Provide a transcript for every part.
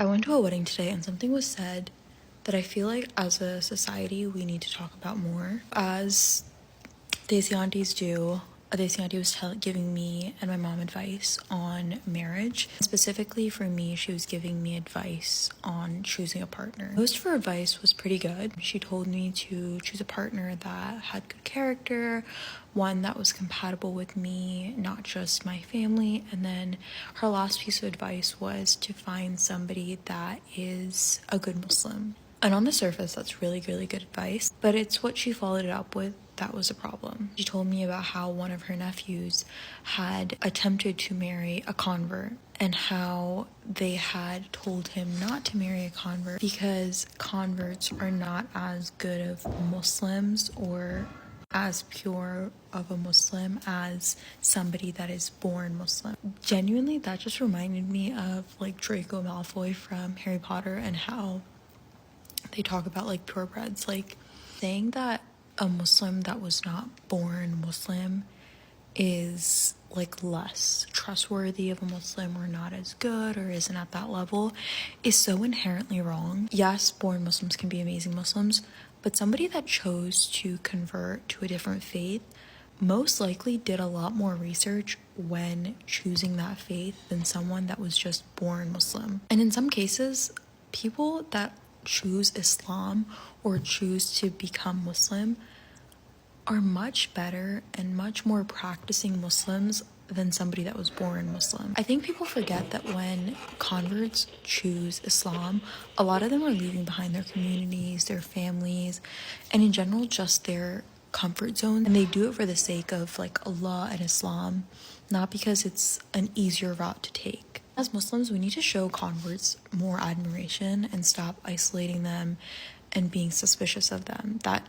I went to a wedding today and something was said that I feel like as a society we need to talk about more. As Desi aunties do, a Desi auntie was giving me and my mom advice on marriage. Specifically for me, she was giving me advice on choosing a partner. Most of her advice was pretty good. She told me to choose a partner that had good character, one that was compatible with me, not just my family. And then her last piece of advice was to find somebody that is a good Muslim. And on the surface, that's really, really good advice, but it's what she followed it up with that was a problem. She told me about how one of her nephews had attempted to marry a convert and how they had told him not to marry a convert because converts are not as good of Muslims or as pure of a Muslim as somebody that is born Muslim. Genuinely, that just reminded me of like Draco Malfoy from Harry Potter and how they talk about like purebreds, like saying that a Muslim that was not born Muslim is like less trustworthy of a Muslim or not as good or isn't at that level is so inherently wrong. Yes, born Muslims can be amazing Muslims, but somebody that chose to convert to a different faith most likely did a lot more research when choosing that faith than someone that was just born Muslim. And in some cases, people that choose Islam or choose to become Muslim are much better and much more practicing Muslims than somebody that was born Muslim. I think people forget that when converts choose Islam, a lot of them are leaving behind their communities, their families, and in general just their comfort zone. And they do it for the sake of like Allah and Islam, not because it's an easier route to take. As Muslims, we need to show converts more admiration and stop isolating them and being suspicious of them. That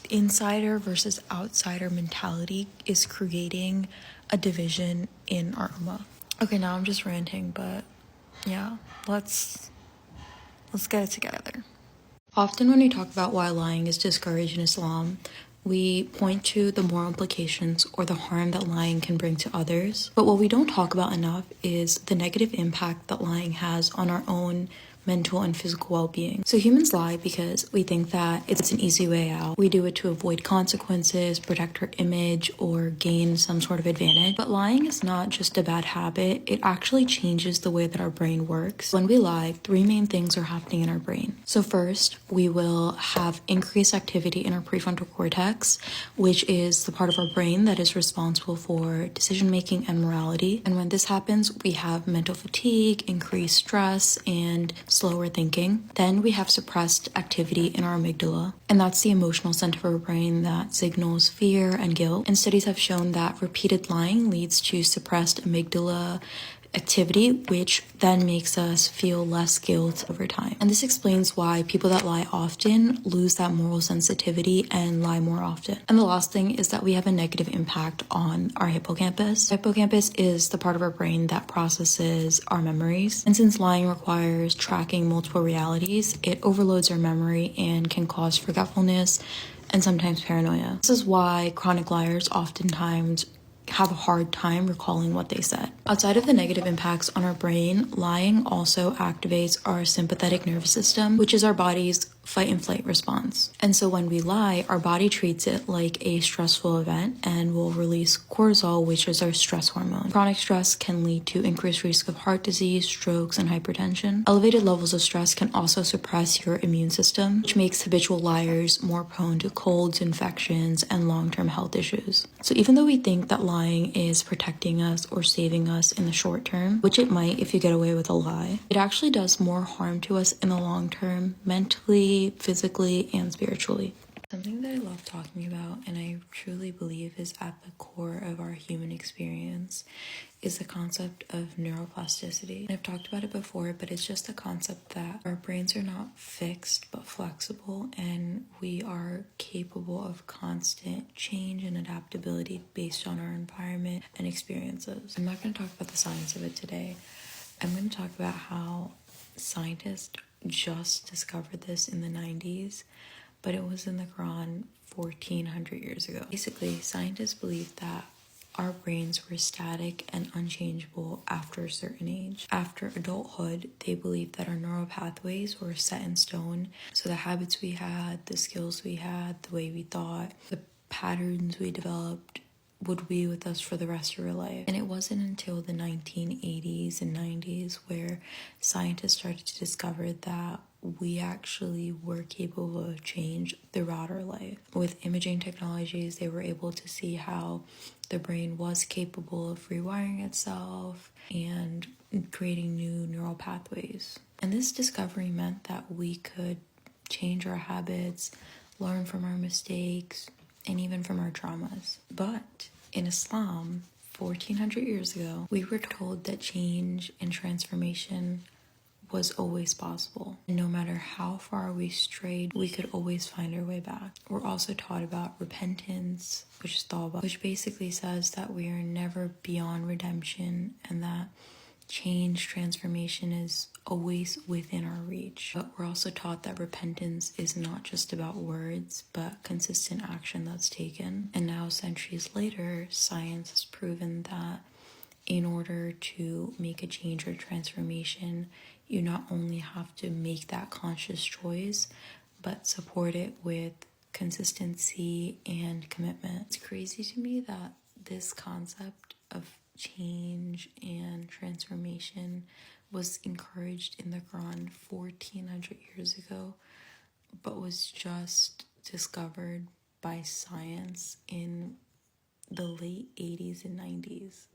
insider versus outsider mentality is creating a division in our ummah. Okay, now I'm just ranting, but yeah, let's get it together. Often when we talk about why lying is discouraged in Islam, we point to the moral implications or the harm that lying can bring to others. But what we don't talk about enough is the negative impact that lying has on our own mental and physical well-being. So humans lie because we think that it's an easy way out. We do it to avoid consequences, protect our image, or gain some sort of advantage. But lying is not just a bad habit, it actually changes the way that our brain works. When we lie, three main things are happening in our brain. So first, we will have increased activity in our prefrontal cortex, which is the part of our brain that is responsible for decision-making and morality. And when this happens, we have mental fatigue, increased stress, and slower thinking. Then we have suppressed activity in our amygdala, and that's the emotional center of our brain that signals fear and guilt. And studies have shown that repeated lying leads to suppressed amygdala activity, which then makes us feel less guilt over time. And this explains why people that lie often lose that moral sensitivity and lie more often. And the last thing is that we have a negative impact on our hippocampus. Hippocampus is the part of our brain that processes our memories. And since lying requires tracking multiple realities, it overloads our memory and can cause forgetfulness and sometimes paranoia. This is why chronic liars oftentimes have a hard time recalling what they said. Outside of the negative impacts on our brain, lying also activates our sympathetic nervous system, which is our body's fight and flight response. And so when we lie, our body treats it like a stressful event and will release cortisol, which is our stress hormone. Chronic stress can lead to increased risk of heart disease, strokes, and hypertension. Elevated levels of stress can also suppress your immune system, which makes habitual liars more prone to colds, infections, and long-term health issues. So even though we think that lying is protecting us or saving us in the short term, which it might if you get away with a lie, it actually does more harm to us in the long term, mentally, physically, and spiritually. Something that I love talking about and I truly believe is at the core of our human experience is the concept of neuroplasticity. And I've talked about it before, but it's just the concept that our brains are not fixed but flexible, and we are capable of constant change and adaptability based on our environment and experiences. I'm not going to talk about the science of it today. I'm going to talk about how scientists just discovered this in the 90s, but it was in the Quran 1400 years ago. Basically, scientists believe that our brains were static and unchangeable after a certain age. After adulthood, they believed that our neural pathways were set in stone. So the habits we had, the skills we had, the way we thought, the patterns we developed would be with us for the rest of our life. And it wasn't until the 1980s and 90s where scientists started to discover that we actually were capable of change throughout our life. With imaging technologies, they were able to see how the brain was capable of rewiring itself and creating new neural pathways. And this discovery meant that we could change our habits, learn from our mistakes, and even from our traumas. But in Islam, 1400 years ago, we were told that change and transformation was always possible. And no matter how far we strayed, we could always find our way back. We're also taught about repentance, which is tawbah, which basically says that we are never beyond redemption and that change, transformation is always within our reach. But we're also taught that repentance is not just about words, but consistent action that's taken. And now, centuries later, science has proven that in order to make a change or transformation, you not only have to make that conscious choice, but support it with consistency and commitment. It's crazy to me that this concept of change and transformation was encouraged in the Quran 1400 years ago, but was just discovered by science in the late 80s and 90s.